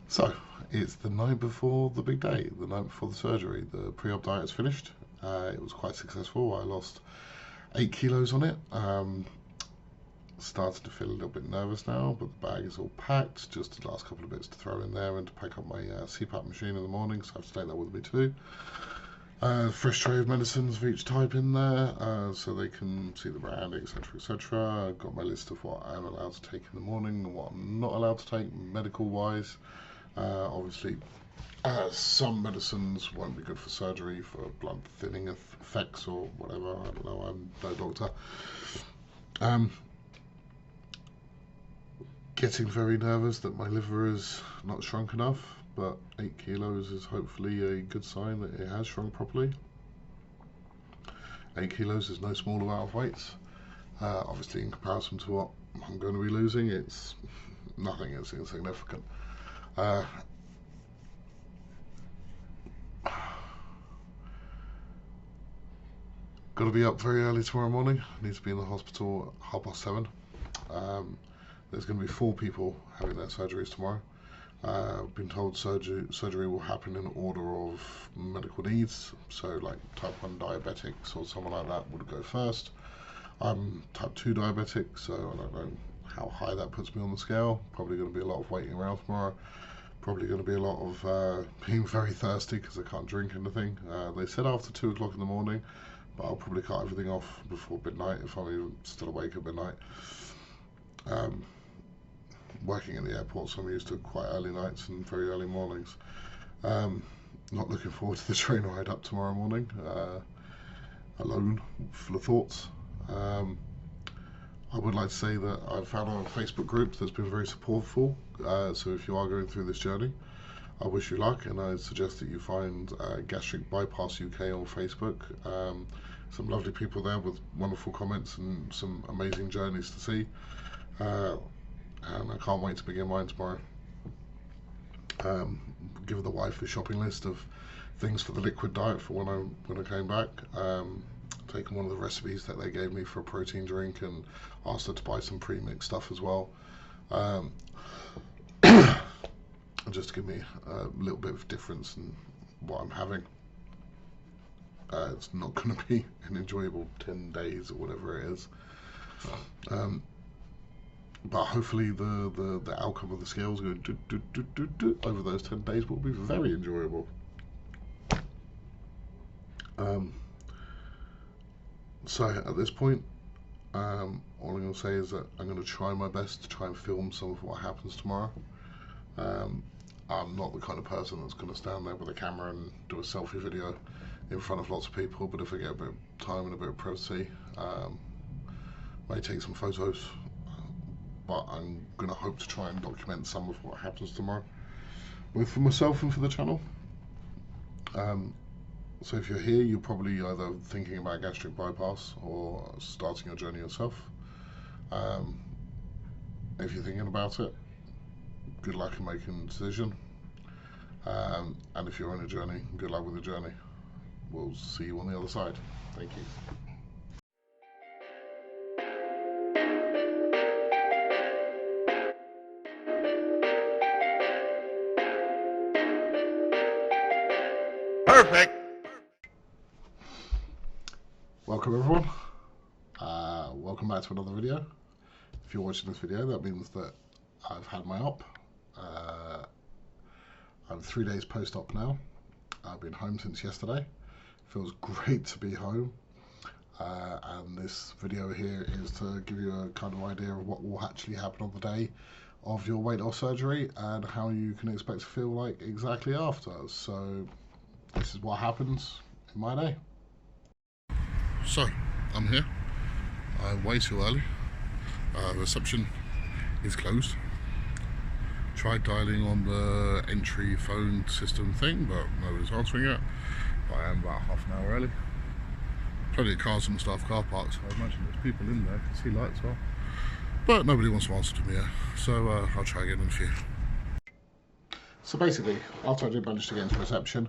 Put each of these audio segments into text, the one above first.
So, it's the night before the big day, the night before the surgery. The pre-op diet is finished. It was quite successful. I lost 8 kilos on it. Started to feel a little bit nervous now, but the bag is all packed. Just the last couple of bits to throw in there and to pack up my CPAP machine in the morning, so I have to take that with me too. Fresh tray of medicines of each type in there, so they can see the brand, etc., etc. I've got my list of what I'm allowed to take in the morning and what I'm not allowed to take medical-wise. Obviously, some medicines won't be good for surgery, for blood thinning effects or whatever. I don't know. I'm no doctor. Um, Getting very nervous that my liver is not shrunk enough, but 8 kilos is hopefully a good sign that it has shrunk properly. 8 kilos is no small amount of weight. Obviously, in comparison to what I'm going to be losing, it's nothing. It's insignificant. Got to be up very early tomorrow morning. I need to be in the hospital at 7:30. There's going to be 4 people having their surgeries tomorrow. I've been told surgery will happen in order of medical needs. So, like type 1 diabetics or someone like that would go first. I'm type 2 diabetic, so I don't know how high that puts me on the scale. Probably going to be a lot of waiting around tomorrow. Probably going to be a lot of being very thirsty because I can't drink anything. They said after 2 o'clock in the morning, but I'll probably cut everything off before midnight if I'm even still awake at midnight. Working in the airport, so I'm used to quite early nights and very early mornings. Not looking forward to the train ride up tomorrow morning, alone, full of thoughts. I would like to say that I've found a Facebook group that's been very supportful. So if you are going through this journey, I wish you luck, and I suggest that you find Gastric Bypass UK on Facebook. Some lovely people there with wonderful comments and some amazing journeys to see. And I can't wait to begin mine tomorrow. Give the wife a shopping list of things for the liquid diet for when I came back. Taken one of the recipes that they gave me for a protein drink and asked her to buy some pre-mixed stuff as well. Just to give me a little bit of difference in what I'm having. It's not going to be an enjoyable 10 days or whatever it is. But hopefully the outcome of the scales going over those 10 days will be very enjoyable. So at this point, all I'm going to say is that I'm going to try my best to try and film some of what happens tomorrow. I'm not the kind of person that's going to stand there with a camera and do a selfie video in front of lots of people, but if I get a bit of time and a bit of privacy, may take some photos. But I'm going to hope to try and document some of what happens tomorrow, both for myself and for the channel. So if you're here, you're probably either thinking about gastric bypass or starting your journey yourself. If you're thinking about it, good luck in making a decision. And if you're on a journey, good luck with the journey. We'll see you on the other side. Thank you. Perfect. Welcome everyone. Welcome back to another video. If you're watching this video, that means that I've had my op. I'm 3 days post-op now. I've been home since yesterday. Feels great to be home. And this video here is to give you a kind of idea of what will actually happen on the day of your weight loss surgery and how you can expect to feel like exactly after. So this is what happens in my day. So I'm here. I'm way too early. Reception is closed. Tried dialing on the entry phone system thing, but nobody's answering it. But I am about half an hour early. Plenty of cars in the staff car park, so I imagine there's people in there. I can see lights on. But nobody wants to answer to me yet, so I'll try again in a few. So basically, after I did manage to get into reception,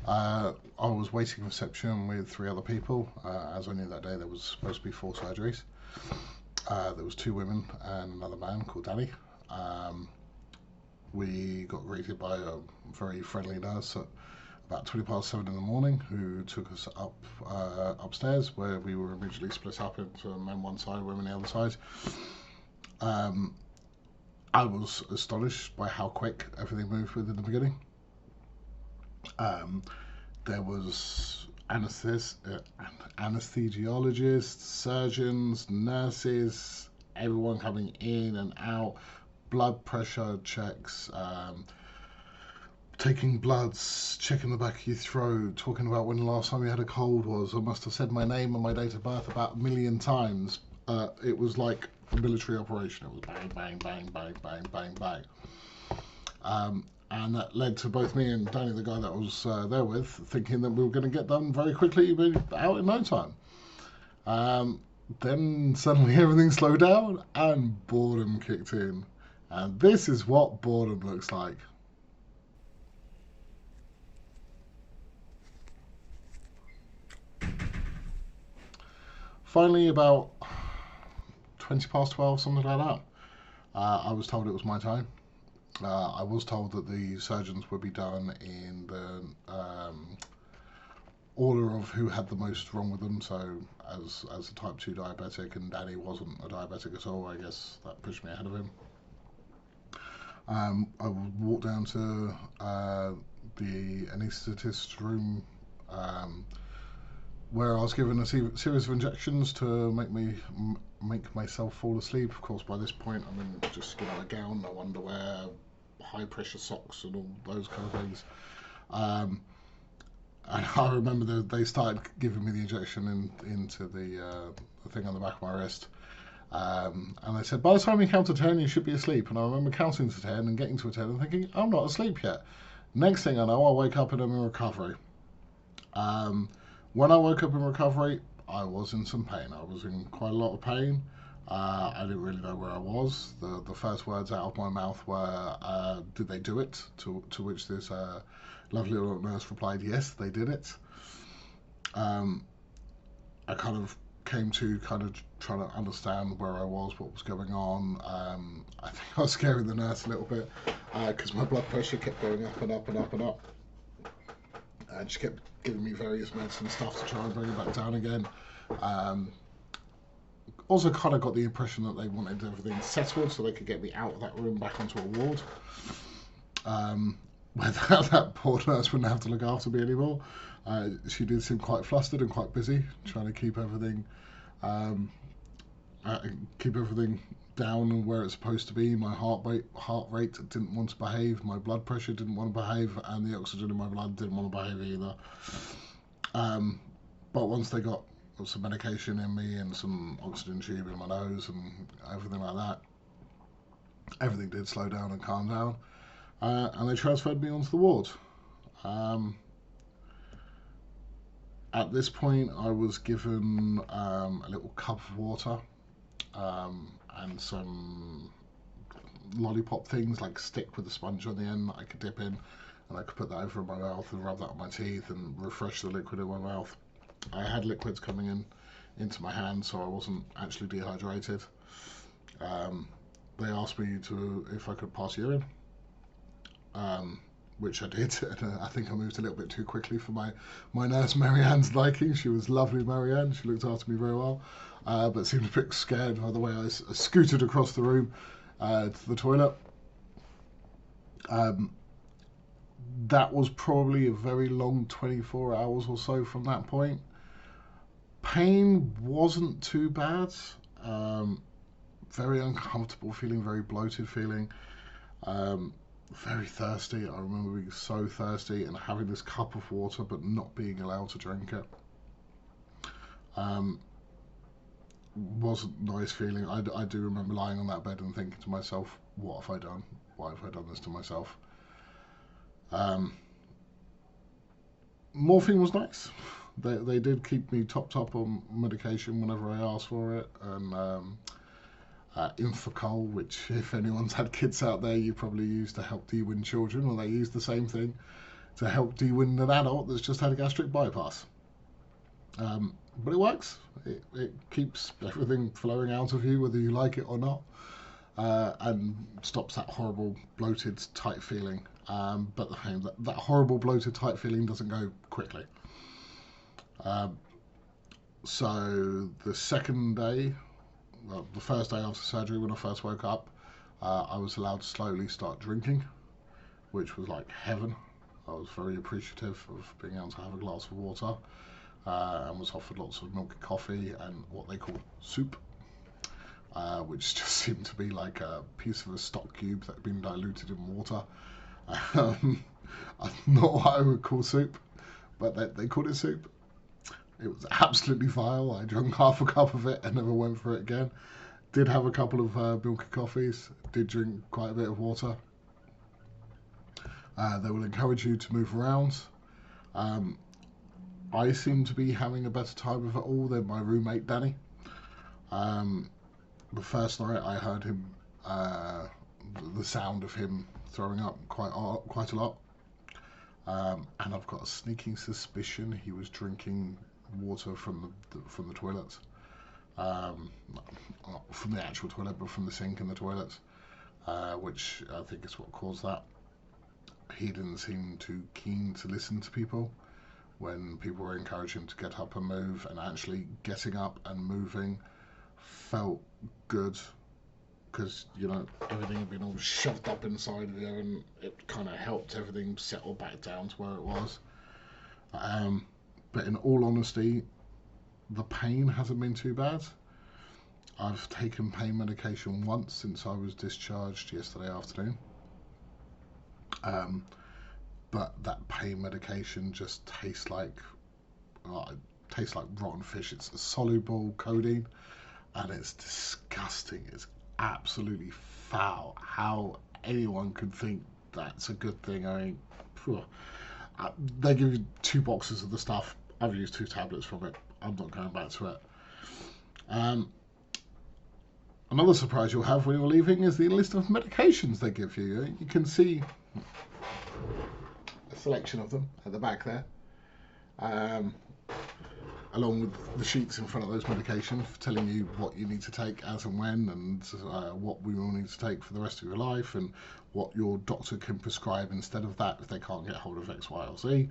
I was waiting in reception with 3 other people, as I knew that day there was supposed to be 4 surgeries. There was 2 women and another man called Danny. we got greeted by a very friendly nurse at about 20 past 7 in the morning, who took us up upstairs, where we were immediately split up into men one side, women the other side. I was astonished by how quick everything moved within the beginning. There was anesthesiologists, surgeons, nurses, everyone coming in and out, blood pressure checks, taking bloods, checking the back of your throat, talking about when the last time you had a cold was. I must have said my name and my date of birth about 1,000,000 times. It was like a military operation. It was bang, bang, bang, bang, bang, bang, bang. And that led to both me and Danny, the guy that I was there with, thinking that we were going to get done very quickly, but out in no time. Then suddenly everything slowed down and boredom kicked in. And this is what boredom looks like. Finally, about 20 past 12, something like that, I was told it was my time. I was told that the surgeons would be done in the order of who had the most wrong with them. So as a type 2 diabetic, and Danny wasn't a diabetic at all, I guess that pushed me ahead of him. I walked down to the anaesthetist room, where I was given a series of injections to make myself fall asleep. Of course, by this point, I'm in just a gown, no underwear, high pressure socks, and all those kind of things. And I remember that they started giving me the injection into the thing on the back of my wrist. And they said, by the time you count to 10, you should be asleep. And I remember counting to 10 and getting to a 10 and thinking, I'm not asleep yet. Next thing I know, I wake up and I'm in recovery. When I woke up in recovery, I was in some pain. I was in quite a lot of pain. I didn't really know where I was. The first words out of my mouth were, did they do it? To which this lovely little nurse replied, yes, they did it. I kind of came to trying to understand where I was, what was going on. I think I was scaring the nurse a little bit, because my blood pressure kept going up and up and up and up. And she kept giving me various meds and stuff to try and bring it back down again. Also kind of got the impression that they wanted everything settled so they could get me out of that room back onto a ward. Where that poor nurse wouldn't have to look after me anymore. She did seem quite flustered and quite busy, trying to keep everything down and where it's supposed to be. My heart rate didn't want to behave, my blood pressure didn't want to behave, and the oxygen in my blood didn't want to behave either. But once they got some medication in me and some oxygen tube in my nose and everything like that, everything did slow down and calm down, and they transferred me onto the ward. At this point, I was given a little cup of water and some lollipop things, like stick with a sponge on the end that I could dip in, and I could put that over my mouth and rub that on my teeth and refresh the liquid in my mouth. I had liquids coming into my hand, so I wasn't actually dehydrated. They asked me if I could pass urine, which I did, and I think I moved a little bit too quickly for my nurse Marianne's liking. She was lovely, Marianne. She looked after me very well, but seemed a bit scared by the way I scooted across the room to the toilet. That was probably a very long 24 hours or so from that point. Pain wasn't too bad. Very uncomfortable feeling, very bloated feeling. Very thirsty. I remember being so thirsty and having this cup of water but not being allowed to drink it. Wasn't a nice feeling. I do remember lying on that bed and thinking to myself, what have I done? Why have I done this to myself? Morphine was nice. They did keep me topped up on medication whenever I asked for it, and Infocol, which if anyone's had kids out there, you probably use to help de-wean children, or they use the same thing to help de-wean an adult that's just had a gastric bypass. But it works. It keeps everything flowing out of you, whether you like it or not. and stops that horrible bloated tight feeling. But that horrible bloated tight feeling doesn't go quickly. So the second day, well, the first day after surgery, when I first woke up, I was allowed to slowly start drinking, which was like heaven. I was very appreciative of being able to have a glass of water, and was offered lots of milk and coffee and what they call soup, which just seemed to be like a piece of a stock cube that had been diluted in water. Not what I would call soup, but they called it soup. It was absolutely vile. I drank half a cup of it and never went for it again. Did have a couple of milk and coffees. Did drink quite a bit of water. They will encourage you to move around. I seem to be having a better time with it all than my roommate Danny. The first night I heard him, the sound of him throwing up quite a lot. And I've got a sneaking suspicion he was drinking water from the toilets, not from the actual toilet, but from the sink in the toilets, which I think is what caused that. He didn't seem too keen to listen to people when people were encouraging him to get up and move, and actually getting up and moving felt good, because, you know, everything had been all shoved up inside of there, and it kind of helped everything settle back down to where it was. But in all honesty, the pain hasn't been too bad. I've taken pain medication once since I was discharged yesterday afternoon. But that pain medication just tastes like rotten fish. It's a soluble codeine, and it's disgusting. It's absolutely foul. How anyone could think that's a good thing. I mean, they give you 2 boxes of the stuff. I've used 2 tablets from it. I'm not going back to it. Another surprise you'll have when you're leaving is the list of medications they give you. You can see a selection of them at the back there, along with the sheets in front of those medications telling you what you need to take as and when, and what we will need to take for the rest of your life, and what your doctor can prescribe instead of that if they can't get hold of X, Y, or Z.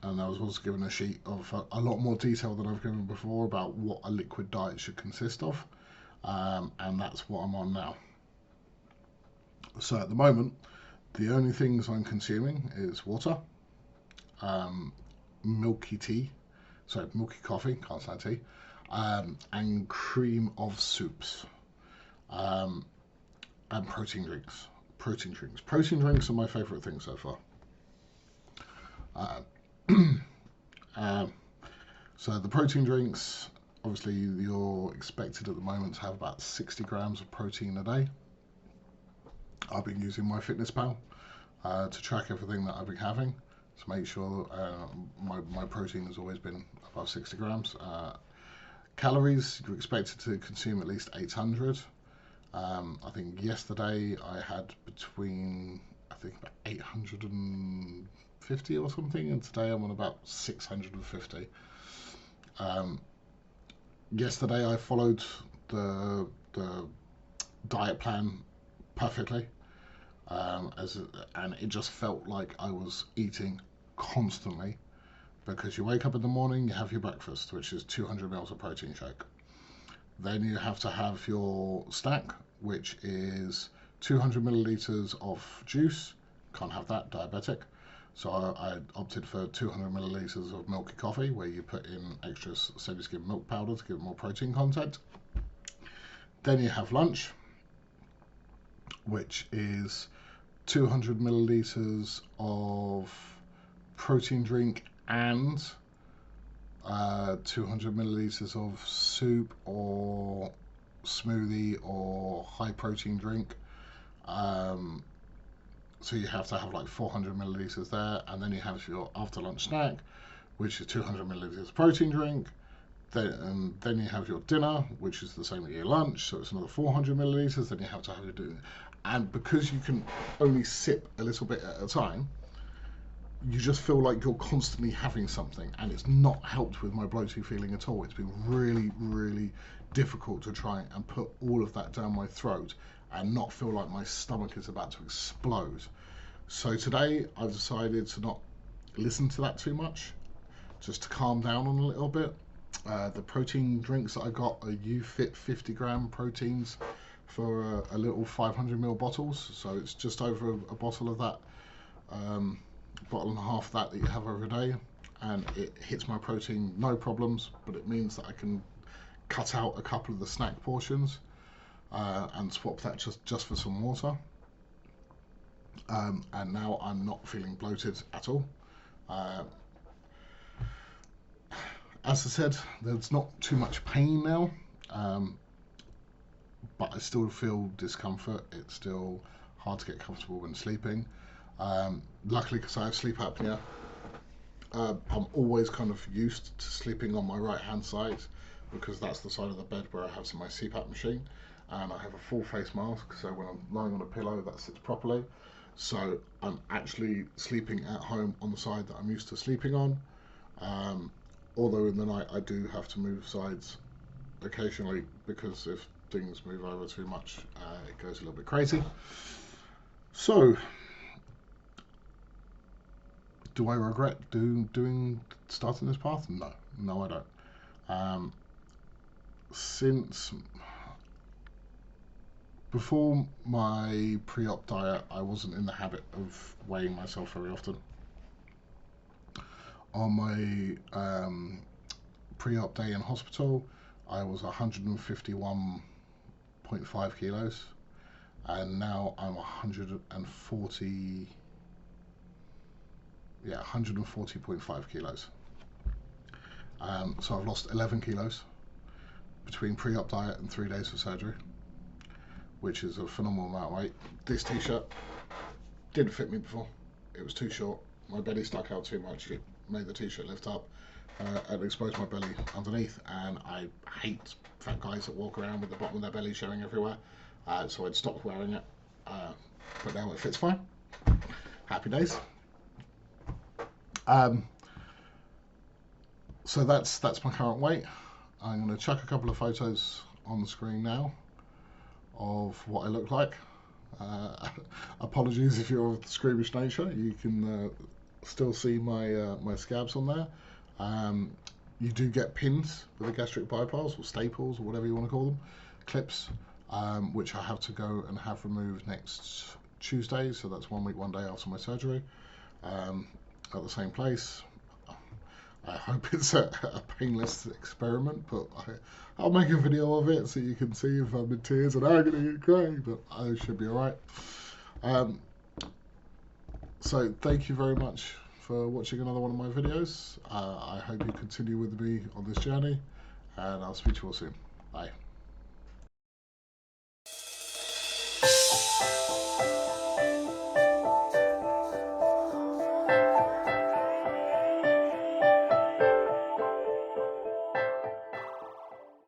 And I was also given a sheet of a lot more detail than I've given before about what a liquid diet should consist of, and that's what I'm on now. So at the moment, the only things I'm consuming is water, milky coffee, can't stand tea, and cream of soups, and protein drinks. Protein drinks are my favourite thing so far. So the protein drinks, obviously you're expected at the moment to have about 60 grams of protein a day. I've been using MyFitnessPal to track everything that I've been having, to make sure my protein has always been above 60 grams. Calories, you're expected to consume at least 800. I think yesterday I had between, about 850 or something, and today I'm on about 650. Yesterday I followed the diet plan perfectly, and it just felt like I was eating constantly, because you wake up in the morning, you have your breakfast, which is 200 mils of protein shake. Then you have to have your snack, which is 200 milliliters of juice. Can't have that, diabetic. So I opted for 200 milliliters of milky coffee, where you put in extra semi-skim milk powder to give it more protein content. Then you have lunch, which is 200 milliliters of protein drink and 200 milliliters of soup or smoothie or high protein drink. So you have to have like 400 milliliters there, and then you have your after lunch snack, which is 200 milliliters protein drink. Then you have your dinner, which is the same as your lunch, so it's another 400 milliliters. Then you have to have your dinner, and because you can only sip a little bit at a time, you just feel like you're constantly having something, and it's not helped with my bloating feeling at all. It's been really, really difficult to try and put all of that down my throat and not feel like my stomach is about to explode. So today I've decided to not listen to that too much, just to calm down on a little bit. The protein drinks that I got are UFit 50 gram proteins for a little 500ml bottles, so it's just over a bottle of that, bottle and a half of that you have every day, and it hits my protein no problems, but it means that I can cut out a couple of the snack portions and swap that just for some water, and now I'm not feeling bloated at all. As I said, there's not too much pain now, but I still feel discomfort. It's still hard to get comfortable when sleeping. Luckily, because I have sleep apnea, I'm always kind of used to sleeping on my right hand side, because that's the side of the bed where I have my CPAP machine, and I have a full face mask, so when I'm lying on a pillow that sits properly. So I'm actually sleeping at home on the side that I'm used to sleeping on. Although in the night I do have to move sides occasionally, because if things move over too much, it goes a little bit crazy. So, do I regret starting this path? No, I don't. Since before my pre-op diet, I wasn't in the habit of weighing myself very often. On my pre-op day in hospital, I was 151.5 kilos, and now I'm 140.5 kilos. So I've lost 11 kilos between pre-op diet and 3 days of surgery, which is a phenomenal amount of weight. This t-shirt didn't fit me before. It was too short. My belly stuck out too much. It made the t-shirt lift up and expose my belly underneath, and I hate fat guys that walk around with the bottom of their belly showing everywhere, so I'd stopped wearing it, but now it fits fine. Happy days. So that's my current weight. I'm going to chuck a couple of photos on the screen now of what I look like. Apologies if you're of the squeamish nature. You can still see my scabs on there. You do get pins with a gastric bypass, or staples, or whatever you want to call them, clips, which I have to go and have removed next Tuesday, so that's 1 week, 1 day after my surgery, at the same place. I hope it's a painless experiment, but I'll make a video of it so you can see if I'm in tears and agony and crying, but I should be alright. So thank you very much for watching another one of my videos. I hope you continue with me on this journey, and I'll speak to you all soon. Bye.